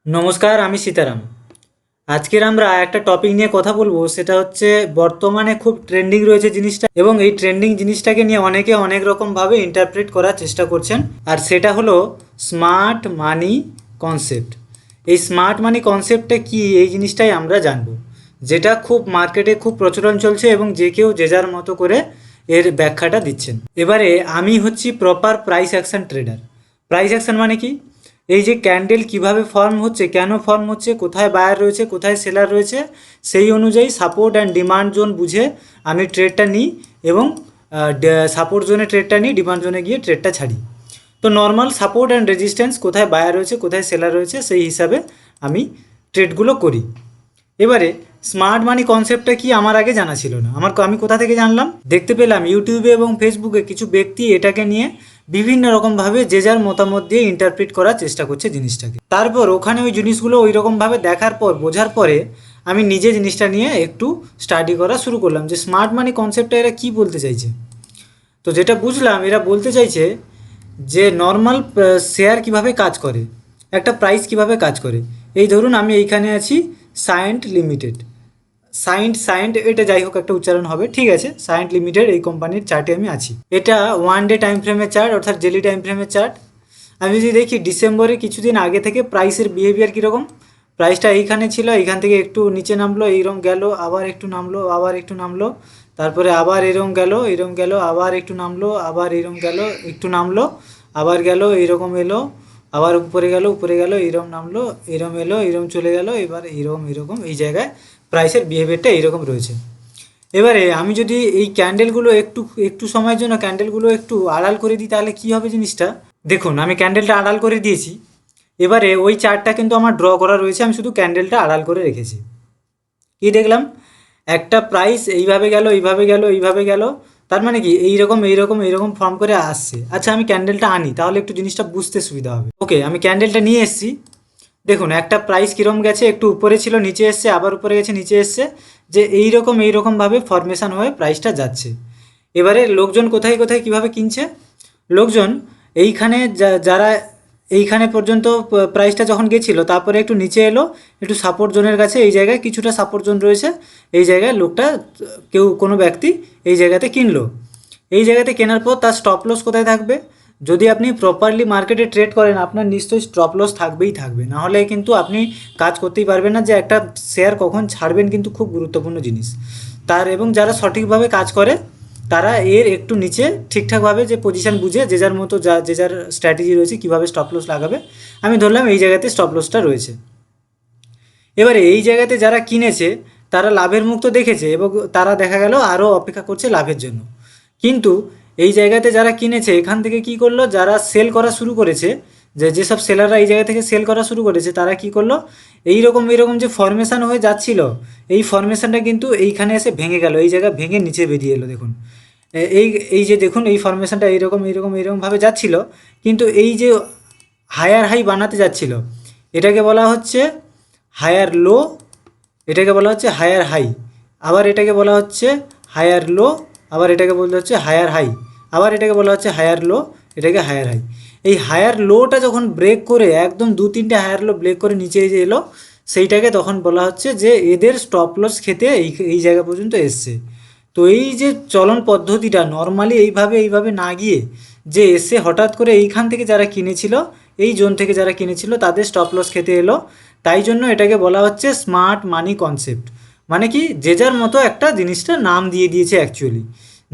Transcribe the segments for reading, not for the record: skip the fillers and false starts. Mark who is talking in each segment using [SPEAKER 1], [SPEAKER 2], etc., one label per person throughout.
[SPEAKER 1] নমস্কার, আমি সীতারাম। আজকের আমরা একটা টপিক নিয়ে কথা বলবো, সেটা হচ্ছে বর্তমানে খুব ট্রেন্ডিং রয়েছে জিনিসটা, এবং এই ট্রেন্ডিং জিনিসটাকে নিয়ে অনেকে অনেক রকমভাবে ইন্টারপ্রেট করার চেষ্টা করছেন। আর সেটা হলো স্মার্ট মানি কনসেপ্ট। এই স্মার্ট মানি কনসেপ্টটা কি, এই জিনিসটাই আমরা জানবো, যেটা খুব মার্কেটে খুব প্রচলন চলছে এবং যে কেউ যে যার মতো করে এর ব্যাখ্যাটা দিচ্ছেন। এবারে আমি হচ্ছি proper price action trader. Price action মানে কি? এই যে ক্যান্ডেল কিভাবে ফর্ম হচ্ছে, কেন ফর্ম হচ্ছে, কোথায় বায়ার রয়েছে, কোথায় সেলার রয়েছে, সেই অনুযায়ী সাপোর্ট অ্যান্ড ডিমান্ড জোন বুঝে আমি ট্রেডটা নিই, এবং সাপোর্ট জোনে ট্রেডটা নিই, ডিমান্ড জোনে গিয়ে ট্রেডটা ছাড়ি। তো নর্মাল সাপোর্ট অ্যান্ড রেজিস্ট্যান্স, কোথায় বায়ার রয়েছে, কোথায় সেলার রয়েছে, সেই হিসাবে আমি ট্রেডগুলো করি। এবারে স্মার্ট মানি কনসেপ্টটা কি আমার আগে জানা ছিল না। আমি কোথা থেকে জানলাম? দেখতে পেলাম ইউটিউবে এবং ফেসবুকে কিছু ব্যক্তি এটাকে নিয়ে বিভিন্ন রকমভাবে যে যার মতামত দিয়ে ইন্টারপ্রিট করার চেষ্টা করছে জিনিসটাকে। তারপর ওখানে ওই জিনিসগুলো ওই রকমভাবে দেখার পর, বোঝার পরে আমি নিজে জিনিসটা নিয়ে একটু স্টাডি করা শুরু করলাম যে স্মার্ট মানি কনসেপ্টটা এরা কী বলতে চাইছে। তো যেটা বুঝলাম, এরা বলতে চাইছে যে নর্মাল শেয়ার কিভাবে কাজ করে, একটা প্রাইস কিভাবে কাজ করে। এই ধরুন আমি এইখানে আছি, সায়েন্ট লিমিটেড, সায়েন্ট এটা যাই হোক একটা উচ্চারণ হবে, ঠিক আছে। সায়েন্ট লিমিটেড এই কোম্পানির চার্টে আমি আছি। এটা ওয়ান ডে টাইম ফ্রেমের চার্ট, অর্থাৎ ডেলি টাইম ফ্রেমের চার্ট। আমি যদি দেখি ডিসেম্বরে কিছুদিন আগে থেকে প্রাইসের বিহেভিয়ার কীরকম, প্রাইসটা এইখানে ছিল, এইখান থেকে একটু নিচে নামলো, এইরকম গেল, আবার একটু নামলো, আবার একটু নামলো, তারপরে আবার এরকম গেল, আবার একটু নামলো, আবার এরকম গেল, একটু নামলো, আবার গেল, এইরকম এলো, আবার উপরে গেল, এরম নামলো, এরম এলো, এরম চলে গেল, এবার এরকম এই জায়গায় প্রাইসের বিহেভিয়ারটা এইরকম রয়েছে। এবারে আমি যদি এই ক্যান্ডেলগুলো একটু একটু সময়ের জন্য ক্যান্ডেলগুলো একটু আড়াল করে দিই, তাহলে কী হবে জিনিসটা দেখুন। আমি ক্যান্ডেলটা আড়াল করে দিয়েছি। এবারে ওই চার্টটা কিন্তু আমার ড্র করা রয়েছে, আমি শুধু ক্যান্ডেলটা আড়াল করে রেখেছি। কি দেখলাম? একটা প্রাইস এইভাবে গেল, এইভাবে গেল, এইভাবে গেল, তার মানে কি এইরকম ফর্ম করে আসছে। আচ্ছা, আমি ক্যান্ডেলটা আনি, তাহলে একটু জিনিসটা বুঝতে সুবিধা হবে। ওকে, আমি ক্যান্ডেলটা নিয়ে এসেছি। দেখুন একটা প্রাইস কীরকম গেছে, একটু উপরে ছিল, নিচে এসছে, আবার উপরে গেছে, নিচে এসছে, যে এইরকমভাবে ফরমেশান হয়ে প্রাইসটা যাচ্ছে। এবারে লোকজন কোথায় কোথায় কীভাবে কিনছে, লোকজন এইখানে যারা এইখানে পর্যন্ত প্রাইসটা যখন গেছিলো, তারপরে একটু নিচে এলো, একটু সাপোর্ট জোনের কাছে, এই জায়গায় কিছুটা সাপোর্ট জোন রয়েছে, এই জায়গায় লোকটা কোনো ব্যক্তি এই জায়গাতে কিনলো। এই জায়গাতে কেনার পর তার স্টপ লস কোথায় থাকবে? যদি আপনি প্রপারলি মার্কেটে ট্রেড করেন, আপনার নিশ্চয়ই স্টপ লস থাকবেই থাকবে, নাহলে কিন্তু আপনি কাজ করতেই পারবেন না। যে একটা শেয়ার কখন ছাড়বেন কিন্তু খুব গুরুত্বপূর্ণ জিনিস। এবং যারা সঠিকভাবে কাজ করে তারা এর একটু নিচে ঠিকঠাকভাবে যে পজিশান বুঝে, যে যার মতো যে যার স্ট্র্যাটেজি রয়েছে কীভাবে স্টপ লস লাগাবে, আমি ধরলাম এই জায়গাতে স্টপ লসটা রয়েছে। এবারে এই জায়গাতে যারা কিনেছে তারা লাভের মুখ তো দেখেছে, এবং তারা দেখা গেল আরও অপেক্ষা করছে লাভের জন্য। কিন্তু এই জায়গাতে যারা কিনেছে, এখান থেকে কি করলো, যারা সেল করা শুরু করেছে, যেসব সেলাররা এই জায়গা থেকে সেল করা শুরু করেছে, তারা কি করলো, এইরকম যে ফরমেশান হয়ে যাচ্ছিল, এই ফরমেশানটা কিন্তু এইখানে এসে ভেঙে গেল, এই জায়গা ভেঙে নিচে বেরিয়ে এলো। দেখুন এই এই যে দেখুন এই ফরমেশানটা এইরকমভাবে যাচ্ছিল, কিন্তু এই যে হায়ার হাই বানাতে যাচ্ছিল, এটাকে বলা হচ্ছে হায়ার লো, এটাকে বলা হচ্ছে হায়ার হাই, আবার এটাকে বলা হচ্ছে হায়ার লো, আবার এটাকে বলা হচ্ছে হায়ার হাই, আবার এটাকে বলা হচ্ছে হায়ার লো, এটাকে হায়ার হাই। এই হায়ার লোটা যখন ব্রেক করে একদম 2-3টে হায়ার লো ব্রেক করে নিচে যে এলো, সেইটাকে তখন বলা হচ্ছে যে এদের স্টপ লস খেতে এই জায়গা পর্যন্ত এসছে। তো এই যে চলন পদ্ধতিটা নর্মালি এইভাবে না গিয়ে, যে এসে হঠাৎ করে এইখান থেকে যারা কিনেছিল, এই জোন থেকে যারা কিনেছিল, তাদের স্টপ লস খেতে এলো। তাই জন্য এটাকে বলা হচ্ছে স্মার্ট মানি কনসেপ্ট। মানে কি, যে যার মতো একটা জিনিসটা নাম দিয়ে দিয়েছে অ্যাকচুয়ালি,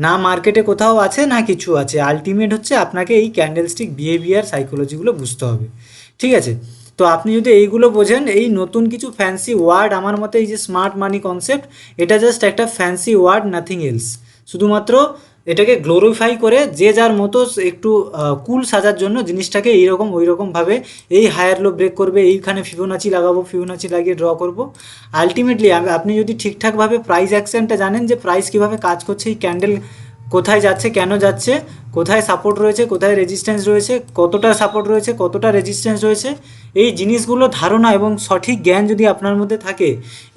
[SPEAKER 1] না মার্কেটে কোথাও আছে না কিছু আছে। আলটিমেট হচ্ছে আপনাকে এই ক্যান্ডেলস্টিক বিহেভিয়ার সাইকোলজিগুলো বুঝতে হবে, ঠিক আছে। তো আপনি যদি এইগুলো বোঝেন, এই নতুন কিছু ফ্যান্সি ওয়ার্ড, আমার মতে এই যে স্মার্ট মানি কনসেপ্ট, এটা জাস্ট একটা ফ্যান্সি ওয়ার্ড, নাথিং এলস। শুধুমাত্র এটাকে গ্লোরিফাই করে যে যার মতো একটু কুল সাজার জন্য জিনিসটাকে এইরকম ওইরকমভাবে, এই হায়ার লো ব্রেক করবে, এইখানে ফিবোনাচি লাগাবো, ফিবোনাচি লাগিয়ে ড্র করব। আলটিমেটলি আপনি যদি ঠিকঠাকভাবে প্রাইস অ্যাকশনটা জানেন, যে প্রাইস কীভাবে কাজ করছে, এই ক্যান্ডেল কোথায় যাচ্ছে, কেন যাচ্ছে, কোথায় সাপোর্ট রয়েছে, কোথায় রেজিস্ট্যান্স রয়েছে, কতটা সাপোর্ট রয়েছে, কতটা রেজিস্ট্যান্স রয়েছে, এই জিনিসগুলো ধারণা এবং সঠিক জ্ঞান যদি আপনার মধ্যে থাকে,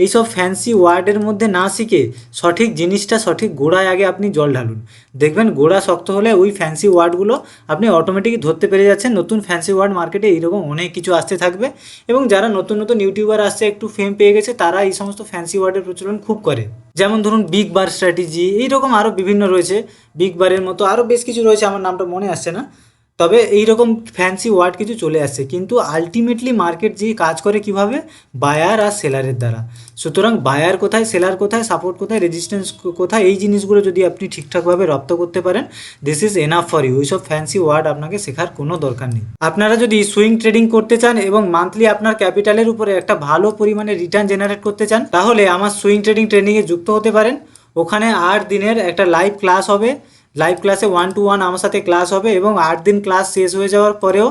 [SPEAKER 1] এইসব ফ্যান্সি ওয়ার্ডের মধ্যে না শিখে সঠিক জিনিসটা সঠিক গোড়ায় আগে আপনি জল ঢালুন। দেখবেন গোড়া শক্ত হলে ওই ফ্যান্সি ওয়ার্ডগুলো আপনি অটোমেটিকই ধরতে পেরে যাচ্ছেন। নতুন ফ্যান্সি ওয়ার্ড মার্কেটে এইরকম অনেক কিছু আসতে থাকবে, এবং যারা নতুন নতুন ইউটিউবার আসছে, একটু ফেম পেয়ে গেছে, তারা এই সমস্ত ফ্যান্সি ওয়ার্ডের প্রচলন খুব করে। যেমন ধরুন বিগ বার স্ট্র্যাটেজি, এইরকম আরও বিভিন্ন রয়েছে, বিগ বারের মতো আরও বেশ কিছু রয়েছে, আমার নামটা মনে আসছে না। তবে এইরকম ফ্যান্সি ওয়ার্ড কিছু চলে আসছে, কিন্তু আলটিমেটলি মার্কেট যে কাজ করে কিভাবে, বায়ার আর সেলারের দ্বারা। সুতরাং বায়ার কোথায়, সেলার কোথায়, সাপোর্ট কোথায়, রেজিস্ট্যান্স কোথায়, এই জিনিসগুলো যদি আপনি ঠিকঠাকভাবে রপ্ত করতে পারেন, this is enough for you. ওইসব ফ্যান্সি ওয়ার্ড আপনাকে শেখার কোনো দরকার নেই। আপনারা যদি সুইং ট্রেডিং করতে চান এবং মান্থলি আপনার ক্যাপিটালের উপরে একটা ভালো পরিমাণে রিটার্ন জেনারেট করতে চান, তাহলে আমার সুইং ট্রেডিং ট্রেনিংয়ে যুক্ত হতে পারেন। ওখানে 8 দিনের একটা লাইভ ক্লাস হবে। লাইভ ক্লাসে 1-to-1 আমার সাথে ক্লাস হবে, এবং 8 দিন ক্লাস শেষ হয়ে যাওয়ার পরেও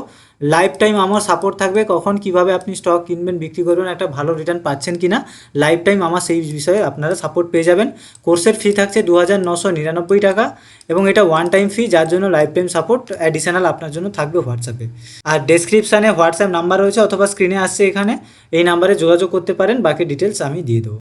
[SPEAKER 1] লাইফ টাইম আমার সাপোর্ট থাকবে। কখন কিভাবে আপনি স্টক কিনবেন, বিক্রি করবেন, একটা ভালো রিটার্ন পাচ্ছেন কি না, লাইফ টাইম আমার সেই বিষয়ে আপনারা সাপোর্ট পেয়ে যাবেন। কোর্সের ফি থাকছে 2999 টাকা, এবং এটা ওয়ান টাইম ফি, যার জন্য লাইফ টাইম সাপোর্ট অ্যাডিশনাল আপনার জন্য থাকবে হোয়াটসঅ্যাপে। আর ডেসক্রিপশানে হোয়াটসঅ্যাপ নাম্বার রয়েছে, অথবা স্ক্রিনে আসছে এখানে, এই নাম্বারে যোগাযোগ করতে পারেন। বাকি ডিটেলস আমি দিয়ে দেবো।